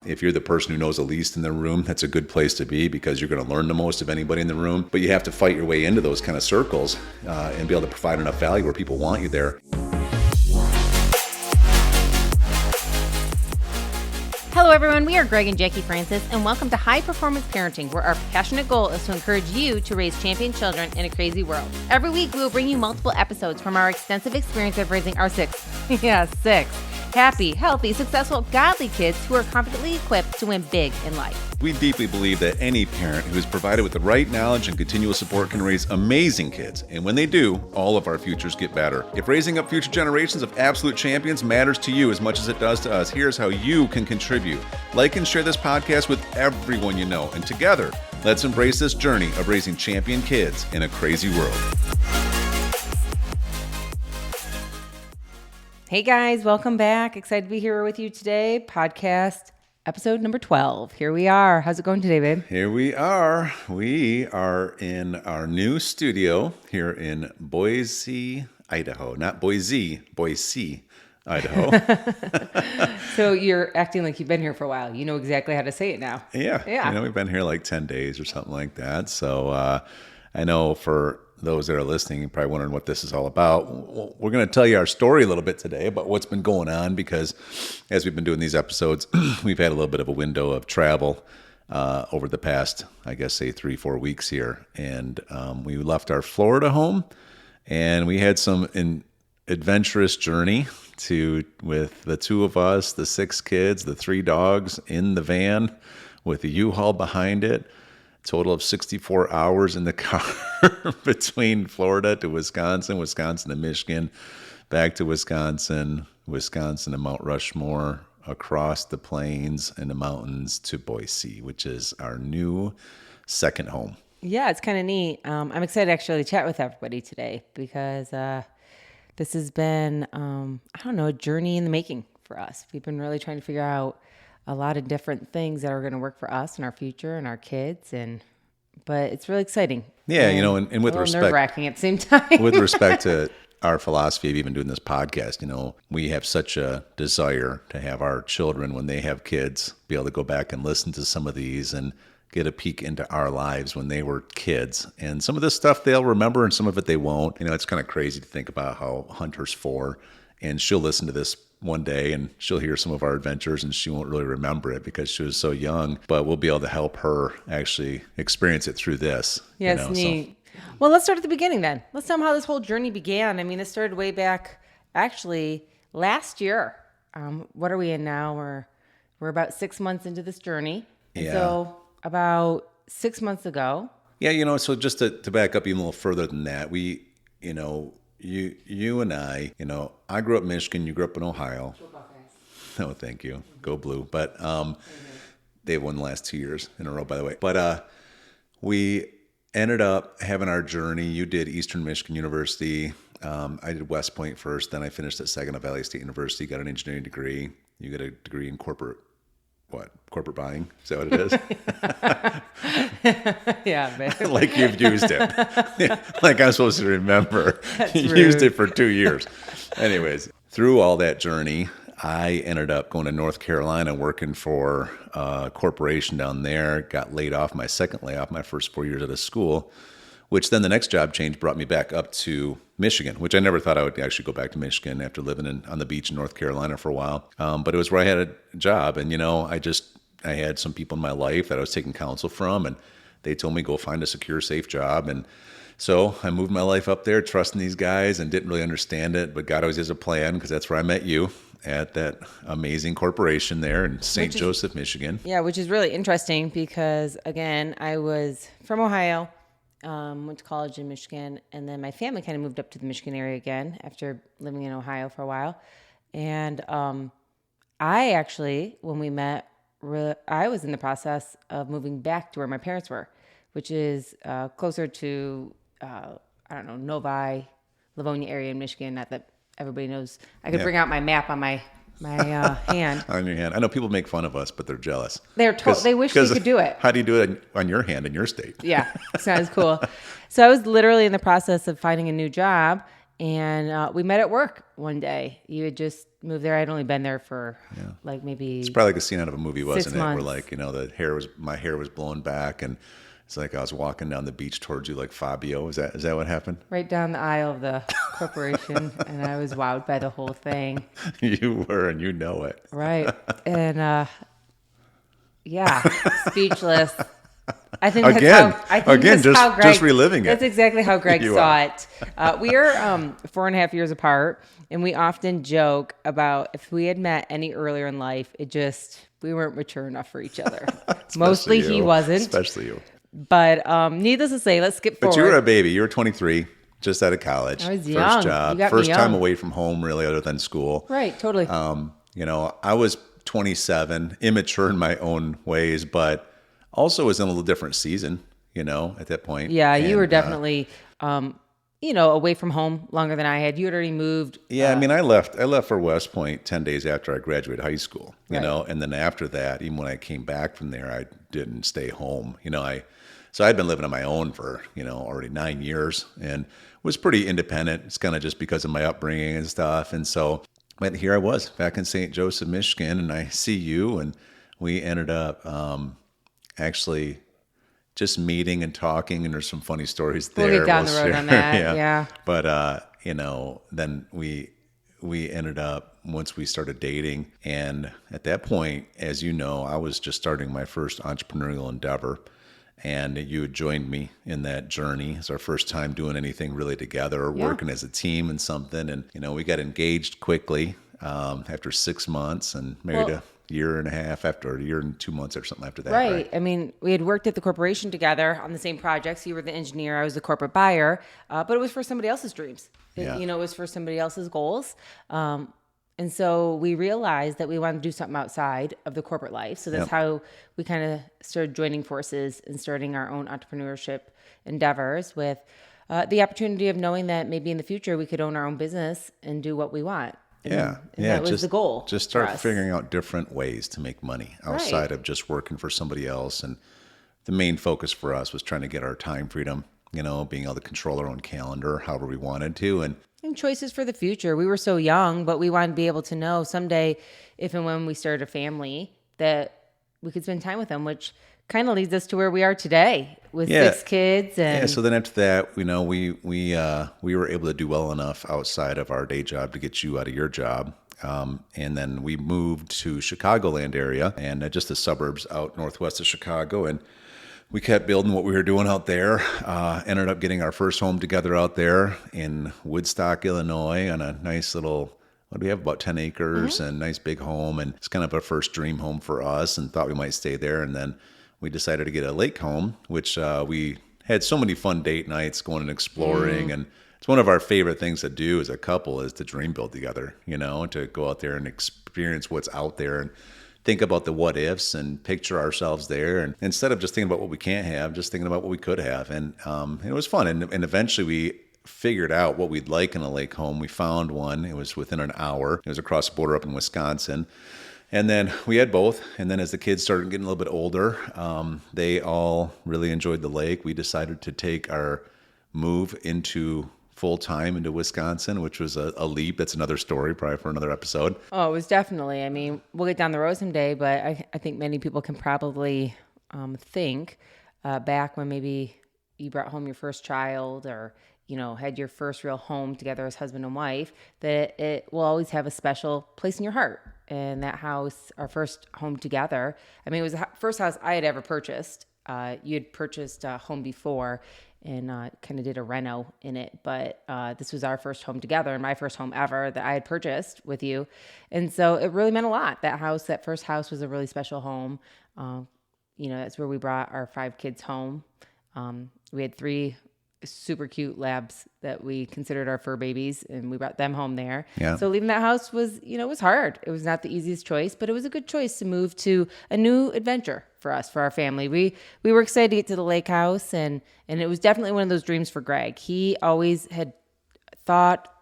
If you're the person who knows the least in the room, that's a good place to be because you're going to learn the most of anybody in the room. But you have to fight your way into those kind of circles and be able to provide enough value where people want you there. Hello everyone, we are Greg and Jacquie Francis, and welcome to High Performance Parenting, where our passionate goal is to encourage you to raise champion children in a crazy world. Every week, we will bring you multiple episodes from our extensive experience of raising our six happy, healthy, successful, godly kids who are confidently equipped to win big in life. We deeply believe that any parent who is provided with the right knowledge and continual support can raise amazing kids. And when they do, all of our futures get better. If raising up future generations of absolute champions matters to you as much as it does to us, here's how you can contribute. Like and share this podcast with everyone you know. And together, let's embrace this journey of raising champion kids in a crazy world. Hey guys, welcome back. Excited to be here with you today. Podcast episode number 12. Here we are. How's it going today, babe? Here we are. We are in our new studio here in Boise, Idaho. Not Boise, Boise, Idaho. So you're acting like you've been here for a while. You know exactly how to say it now. Yeah. We've been here like 10 days or something like that. So I know for those that are listening, you're probably wondering what this is all about. We're going to tell you our story a little bit today about what's been going on because as we've been doing these episodes, we've had a little bit of a window of travel over the past, I guess, say 3-4 weeks here. And we left our Florida home and we had an adventurous journey with the two of us, the 6 kids, the 3 dogs in the van with the U-Haul behind it. Total of 64 hours in the car between Florida to Wisconsin, Wisconsin to Michigan, back to Wisconsin, Wisconsin to Mount Rushmore, across the plains and the mountains to Boise, which is our new second home. Yeah, it's kind of neat. I'm excited to actually chat with everybody today because this has been, a journey in the making for us. We've been really trying to figure out a lot of different things that are going to work for us and our future and our kids, but it's really exciting. Yeah, and with respect, nerve-wracking at the same time. With respect to our philosophy of even doing this podcast, we have such a desire to have our children, when they have kids, be able to go back and listen to some of these and get a peek into our lives when they were kids. And some of this stuff they'll remember and some of it they won't. It's kind of crazy to think about how Hunter's 4, and she'll listen to this one day and she'll hear some of our adventures and she won't really remember it because she was so young, but we'll be able to help her actually experience it through this. Yes, neat. So. Well, let's start at the beginning then. Let's tell them how this whole journey began. It started way back actually last year. What are we in now? We're about 6 months into this journey. Yeah. So about 6 months ago. Yeah, so just to back up even a little further than that, we, you and I grew up in Michigan, you grew up in Ohio. No, thank you. Go Blue. But they've won the last 2 years in a row, by the way. But we ended up having our journey. You did Eastern Michigan University. I did West Point first. Then I finished at Saginaw Valley State University, got an engineering degree. You got a degree in corporate buying? Is that what it is? Yeah, man. Like you've used it. Like I'm supposed to remember. That's you rude. Used it for 2 years. Anyways, through all that journey, I ended up going to North Carolina working for a corporation down there. Got laid off, my second layoff, my first 4 years out of school, which then the next job change brought me back up to Michigan, which I never thought I would actually go back to Michigan after living on the beach in North Carolina for a while. But it was where I had a job. And, I had some people in my life that I was taking counsel from, and they told me go find a secure, safe job. And so I moved my life up there, trusting these guys, and didn't really understand it. But God always has a plan because that's where I met you at that amazing corporation there in St. Joseph, Michigan. Yeah, which is really interesting because, again, I was from Ohio. Went to college in Michigan, and then my family kind of moved up to the Michigan area again after living in Ohio for a while. And I actually, when we met, I was in the process of moving back to where my parents were, which is closer to, Novi, Livonia area in Michigan. Not that everybody knows. I could bring out my map on my hand. On your hand. I know people make fun of us, but they're jealous. They wish they could do it. How do you do it on your hand in your state? Yeah, it's not as cool. So I was literally in the process of finding a new job, And we met at work one day. You had just moved there. I'd only been there for like maybe It's probably like a scene out of a movie, wasn't it? Where months. like, my hair was blowing back, and it's like I was walking down the beach towards you like Fabio. Is that what happened? Right down the aisle of the corporation, and I was wowed by the whole thing. You were, and you know it. Right. And yeah, speechless. I think that's Again, how, I think again, that's how Greg, just reliving it. That's exactly how Greg You saw are. it. We are 4.5 years apart, and we often joke about if we had met any earlier in life, we weren't mature enough for each other. Mostly Especially he you. wasn't. Especially you. But needless to say, let's skip But forward. you were a baby. You were 23, just out of college. I was First young. job. You got me First time young. away from home, really, other than school. Right, totally. I was 27, immature in my own ways, but also was in a little different season, at that point. Yeah, you were And, definitely, away from home longer than I had. You had already moved. Yeah, I mean, I left for West Point 10 days after I graduated high school, Right. and then after that, even when I came back from there, I didn't stay home. So I'd been living on my own for, already 9 years and was pretty independent. It's kind of just because of my upbringing and stuff. And so, but here I was back in St. Joseph, Michigan, and I see you, and we ended up actually just meeting and talking, and there's some funny stories there. We'll get down the road on that. Yeah. But then we ended up, once we started dating, and at that point, as you know, I was just starting my first entrepreneurial endeavor, and you had joined me in that journey. It's our first time doing anything really together or working as a team in something, and we got engaged quickly after 6 months, and married a year and a half after a year and 2 months or something after that. Right. I mean, we had worked at the corporation together on the same projects. You were the engineer, I was the corporate buyer, but it was for somebody else's dreams. It was for somebody else's goals. And so we realized that we wanted to do something outside of the corporate life. So that's how we kind of started joining forces and starting our own entrepreneurship endeavors with the opportunity of knowing that maybe in the future we could own our own business and do what we want. And that was the goal. Just for start us. figuring out different ways to make money outside of just working for somebody else. And the main focus for us was trying to get our time freedom, being able to control our own calendar however we wanted to. And choices for the future. We were so young, but we wanted to be able to know someday, if and when we started a family, that we could spend time with them, which kind of leads us to where we are today with 6 kids. And so then after that, we were able to do well enough outside of our day job to get you out of your job. And then we moved to Chicagoland area, and just the suburbs out northwest of Chicago. And we kept building what we were doing out there. Ended up getting our first home together out there in Woodstock, Illinois, on a nice little, what do we have, about 10 acres and nice big home. And it's kind of our first dream home for us, and thought we might stay there. And then we decided to get a lake home, which we had so many fun date nights going and exploring. And it's one of our favorite things to do as a couple, is to dream build together, to go out there and experience what's out there and think about the what ifs and picture ourselves there. And instead of just thinking about what we can't have, just thinking about what we could have. And it was fun. And eventually we figured out what we'd like in a lake home. We found one. It was within an hour. It was across the border up in Wisconsin. And then we had both. And then as the kids started getting a little bit older, they all really enjoyed the lake. We decided to take our move into full time into Wisconsin, which was a leap. That's another story, probably for another episode. Oh, it was definitely. I mean, we'll get down the road someday, but I think many people can probably think back when maybe you brought home your first child, or had your first real home together as husband and wife, that it will always have a special place in your heart. And that house, our first home together, I mean, it was the first house I had ever purchased. You had purchased a home before and kind of did a reno in it. But this was our first home together, and my first home ever that I had purchased with you. And so it really meant a lot. That first house was a really special home. That's where we brought our 5 kids home. We had 3 super cute labs that we considered our fur babies, and we brought them home there. Yeah. So leaving that house was hard. It was not the easiest choice, but it was a good choice to move to a new adventure for us, for our family. We were excited to get to the lake house, and it was definitely one of those dreams for Greg. He always had thought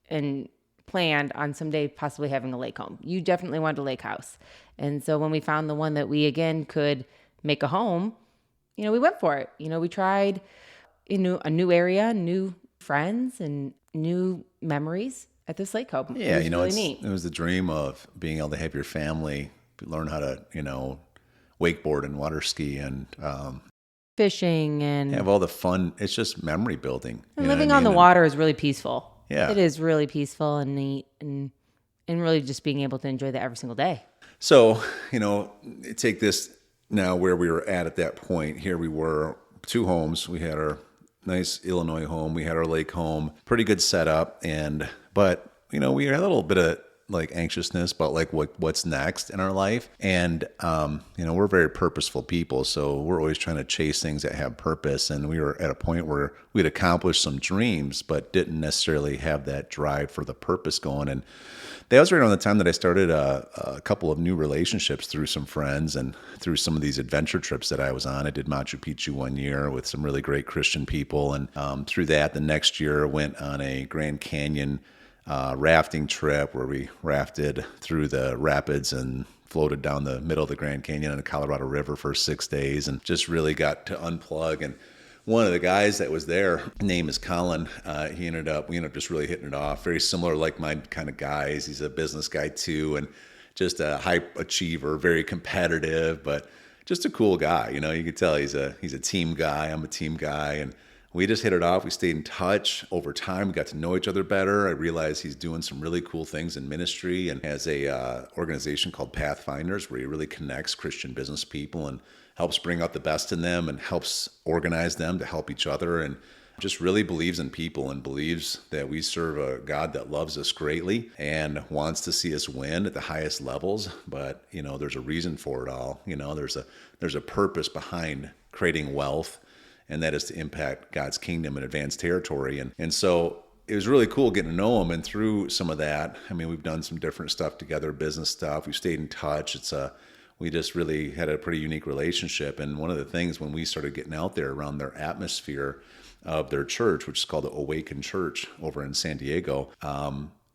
and planned on someday possibly having a lake home. You definitely wanted a lake house. And so when we found the one that we again could make a home, we went for it. We tried a new area, new friends, and new memories at this lake home. Yeah, It was really neat. it was the dream of being able to have your family learn how to, wakeboard and water ski and Fishing have and all the fun. It's just memory building. You know what I living on the mean? water is really peaceful. Yeah. It is really peaceful and neat, and really just being able to enjoy that every single day. So, take this now where we were at that point. Here we were, two homes. We had our nice Illinois home. We had our lake home. Pretty good setup. But we had a little bit of like anxiousness about like what's next in our life. And, we're very purposeful people. So we're always trying to chase things that have purpose. And we were at a point where we'd accomplished some dreams, but didn't necessarily have that drive for the purpose going. And that was right around the time that I started a couple of new relationships through some friends and through some of these adventure trips that I was on. I did Machu Picchu one year with some really great Christian people. And through that, the next year, I went on a Grand Canyon rafting trip where we rafted through the rapids and floated down the middle of the Grand Canyon and the Colorado River for 6 days and just really got to unplug. And one of the guys that was there, name is Colin. We ended up just really hitting it off. Very similar, like-minded kind of guys. He's a business guy too, and just a high achiever, very competitive, but just a cool guy. You could tell he's a team guy. I'm a team guy, and we just hit it off. We stayed in touch over time. We got to know each other better. I realized he's doing some really cool things in ministry and has a organization called Pathfinders where he really connects Christian business people and helps bring out the best in them and helps organize them to help each other, and just really believes in people and believes that we serve a God that loves us greatly and wants to see us win at the highest levels. But, there's a reason for it all. There's a purpose behind creating wealth, and that is to impact God's kingdom and advance territory. And so it was really cool getting to know him. And through some of that, we've done some different stuff together, business stuff. We've stayed in touch. We just really had a pretty unique relationship. And one of the things when we started getting out there around their atmosphere of their church, which is called the Awaken Church over in San Diego,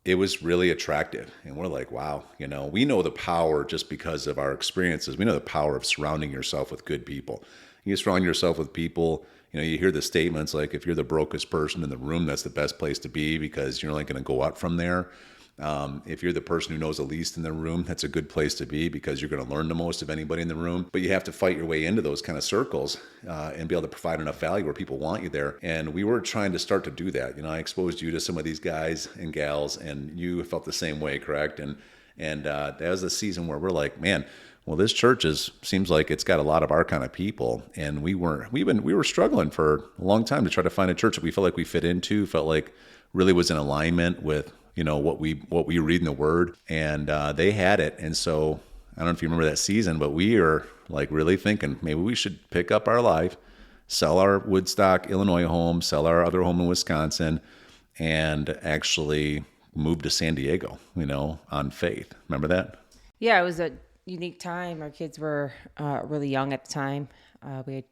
it was really attractive. And we're like, wow, we know the power just because of our experiences. We know the power of surrounding yourself with good people. You surround yourself with people, you hear the statements like, if you're the brokest person in the room, that's the best place to be because you're only going to go up from there. If you're the person who knows the least in the room, that's a good place to be because you're going to learn the most of anybody in the room. But you have to fight your way into those kind of circles and be able to provide enough value where people want you there. And we were trying to start to do that. I exposed you to some of these guys and gals, and you felt the same way, correct? And that was a season where we're like, man, well, this church seems like it's got a lot of our kind of people, and we were struggling for a long time to try to find a church that we felt like we fit into, felt like really was in alignment with what we read in the Word, and they had it. And so I don't know if you remember that season, but we are like really thinking maybe we should pick up our life, sell our Woodstock, Illinois home, sell our other home in Wisconsin, and actually move to San Diego, on faith. Remember that? Yeah, it was a unique time. Our kids were really young at the time. We had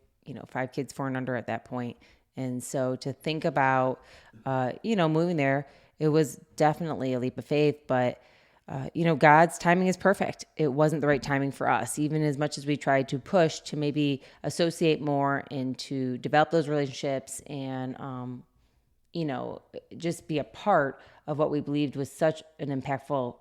5 kids, 4 and under at that point. And so to think about moving there, it was definitely a leap of faith, but God's timing is perfect. It wasn't the right timing for us, even as much as we tried to push to maybe associate more and to develop those relationships and just be a part of what we believed was such an impactful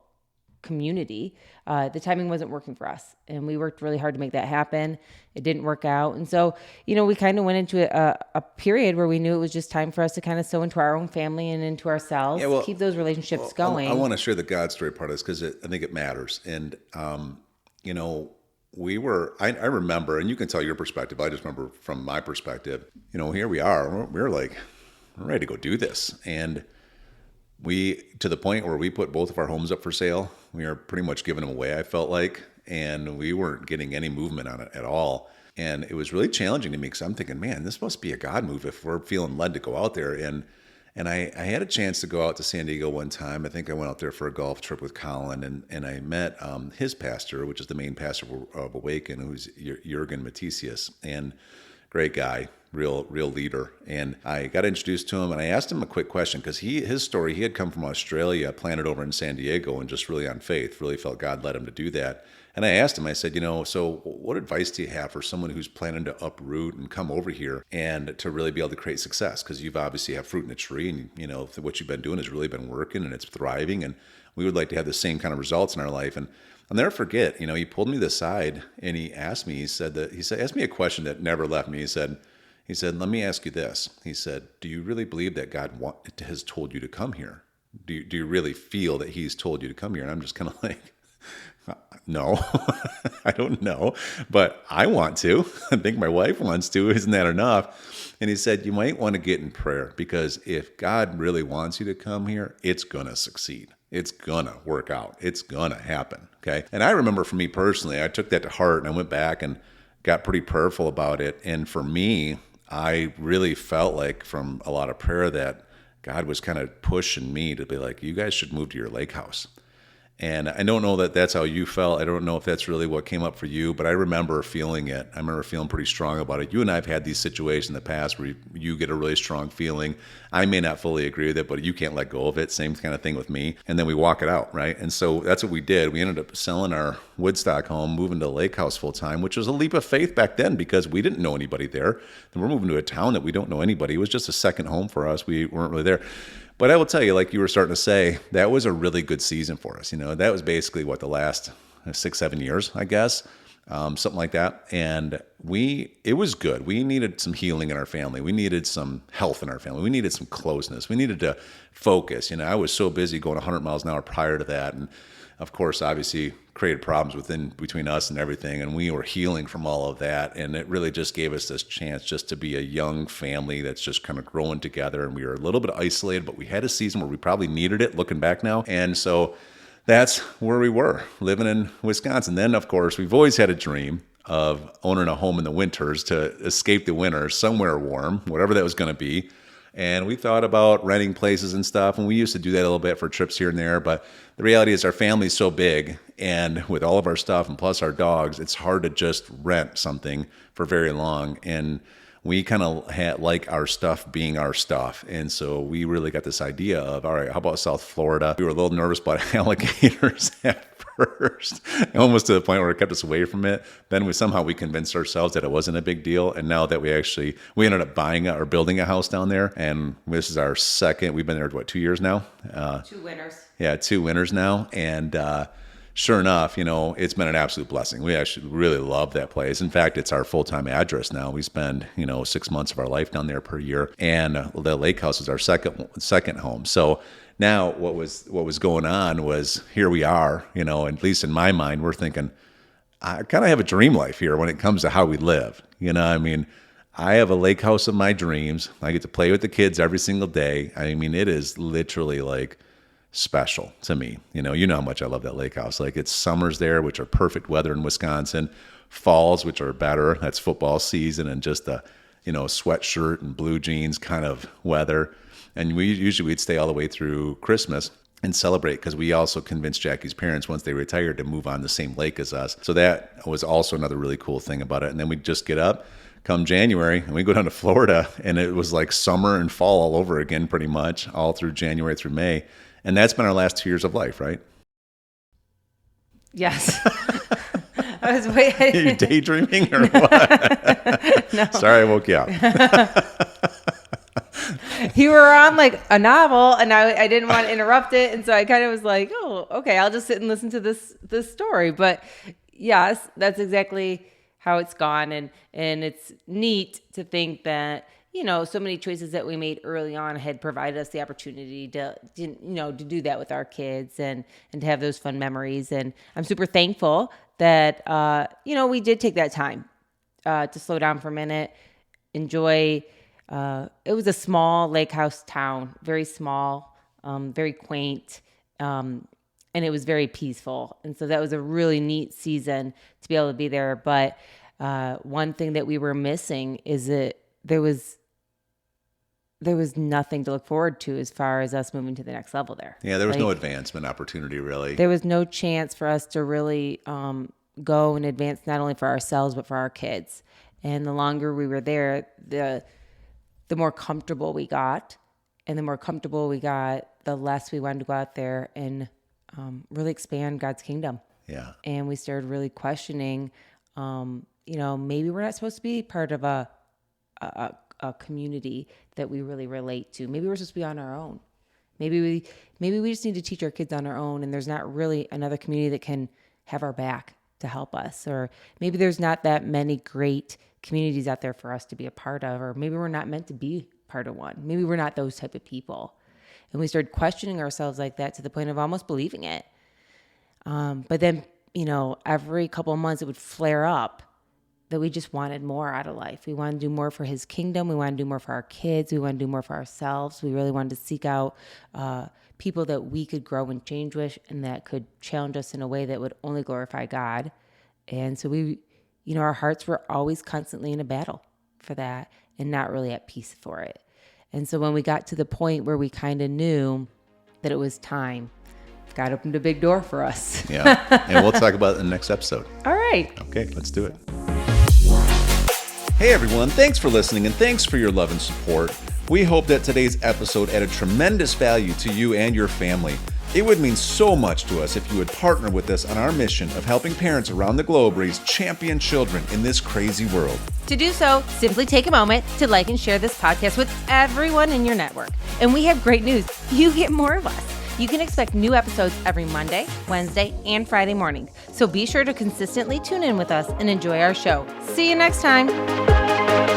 community. The timing wasn't working for us, and we worked really hard to make that happen. It didn't work out. And so, we kind of went into a period where we knew it was just time for us to kind of sow into our own family and into ourselves, keep those relationships going. I want to share the God story part of this because I think it matters. And, I remember, and you can tell your perspective. I just remember from my perspective, here we are, we're like, we're ready to go do this. And to the point where we put both of our homes up for sale. We are pretty much giving them away, I felt like, and we weren't getting any movement on it at all. And it was really challenging to me because I'm thinking, man, this must be a God move if we're feeling led to go out there. And I had a chance to go out to San Diego one time. I think I went out there for a golf trip with Colin, and I met his pastor, which is the main pastor of Awaken, who's Jurgen Matthesius. And great guy, real leader. And I got introduced to him, and I asked him a quick question because his story, he had come from Australia, planted over in San Diego, and just really on faith, really felt God led him to do that. And I asked him, I said, so what advice do you have for someone who's planning to uproot and come over here and to really be able to create success? Because you've obviously have fruit in the tree, and what you've been doing has really been working and it's thriving, and we would like to have the same kind of results in our life. And I'll never forget, he pulled me to the side and he asked me, asked me a question that never left me. He said, let me ask you this. He said, do you really believe that God has told you to come here? Do you really feel that he's told you to come here? And I'm just kind of like, no, I don't know, but I want to. I think my wife wants to. Isn't that enough? And he said, you might want to get in prayer, because if God really wants you to come here, it's going to succeed. It's going to work out. It's going to happen. Okay. And I remember for me personally, I took that to heart and I went back and got pretty prayerful about it. And for me, I really felt like from a lot of prayer that God was kind of pushing me to be like, you guys should move to your lake house. And I don't know that that's how you felt. I don't know if that's really what came up for you, but I remember feeling it. I remember feeling pretty strong about it. You and I have had these situations in the past where you get a really strong feeling. I may not fully agree with it, but you can't let go of it. Same kind of thing with me. And then we walk it out, right? And so that's what we did. We ended up selling our Woodstock home, moving to Lake House full time, which was a leap of faith back then because we didn't know anybody there. And we're moving to a town that we don't know anybody. It was just a second home for us. We weren't really there. But I will tell you, like you were starting to say, that was a really good season for us. That was basically the last 6-7 years, I guess, something like that. And it was good. We needed some healing in our family. We needed some health in our family. We needed some closeness. We needed to focus. I was so busy going 100 miles an hour prior to that. And of course, obviously created problems between us and everything. And we were healing from all of that. And it really just gave us this chance just to be a young family that's just kind of growing together. And we were a little bit isolated, but we had a season where we probably needed it looking back now. And so that's where we were, living in Wisconsin. Then, of course, we've always had a dream of owning a home in the winters to escape the winter somewhere warm, whatever that was going to be. And we thought about renting places and stuff, and we used to do that a little bit for trips here and there. But the reality is our family's so big, and with all of our stuff and plus our dogs, it's hard to just rent something for very long. And we kind of had like our stuff being our stuff. And so we really got this idea of, all right, how about South Florida? We were a little nervous about alligators at first, almost to the point where it kept us away from it. Then we convinced ourselves that it wasn't a big deal. And now that we ended up buying or building a house down there. And this is our second, we've been there, 2 years now? 2 winters. Yeah, 2 winters now. And sure enough, it's been an absolute blessing. We actually really love that place. In fact, it's our full-time address now. We spend, 6 months of our life down there per year. And the lake house is our second home. So now what was going on was here we are, at least in my mind, we're thinking, I kind of have a dream life here when it comes to how we live. I have a lake house of my dreams. I get to play with the kids every single day. It is literally like special to me. You know how much I love that lake house. Like it's summers there, which are perfect weather in Wisconsin, falls, which are better. That's football season and just the, sweatshirt and blue jeans kind of weather. And we'd stay all the way through Christmas and celebrate because we also convinced Jackie's parents once they retired to move on the same lake as us. So that was also another really cool thing about it. And then we'd just get up come January and we go down to Florida and it was like summer and fall all over again, pretty much all through January through May. And that's been our last 2 years of life, right? Yes. I was waiting. Are you daydreaming or what? No. Sorry, I woke you up. You were on like a novel and I didn't want to interrupt it. And so I kind of was like, oh, okay, I'll just sit and listen to this story. But yes, that's exactly how it's gone. And it's neat to think that, so many choices that we made early on had provided us the opportunity to do that with our kids and to have those fun memories. And I'm super thankful that, we did take that time to slow down for a minute, enjoy. It was a small lake house town, very small, very quaint, and it was very peaceful. And so that was a really neat season to be able to be there. But one thing that we were missing is that there was nothing to look forward to as far as us moving to the next level there. Yeah, there was no advancement opportunity, really. There was no chance for us to really go and advance not only for ourselves, but for our kids. And the longer we were there, the more comfortable we got. And the more comfortable we got, the less we wanted to go out there and really expand God's kingdom. Yeah. And we started really questioning, maybe we're not supposed to be part of a community that we really relate to. Maybe we're supposed to be on our own. Maybe we just need to teach our kids on our own, and there's not really another community that can have our back to help us. Or maybe there's not that many great communities out there for us to be a part of, or maybe we're not meant to be part of one. Maybe we're not those type of people. And we started questioning ourselves like that to the point of almost believing it. But then, every couple of months it would flare up that we just wanted more out of life. We wanted to do more for his kingdom. We wanted to do more for our kids. We wanted to do more for ourselves. We really wanted to seek out people that we could grow and change with and that could challenge us in a way that would only glorify God. And so our hearts were always constantly in a battle for that and not really at peace for it. And so when we got to the point where we kind of knew that it was time, God opened a big door for us. Yeah. And we'll talk about it in the next episode. All right. Okay, let's do it. Hey everyone, thanks for listening and thanks for your love and support. We hope that today's episode added tremendous value to you and your family. It would mean so much to us if you would partner with us on our mission of helping parents around the globe raise champion children in this crazy world. To do so, simply take a moment to like and share this podcast with everyone in your network. And we have great news. You get more of us. You can expect new episodes every Monday, Wednesday, and Friday mornings. So be sure to consistently tune in with us and enjoy our show. See you next time.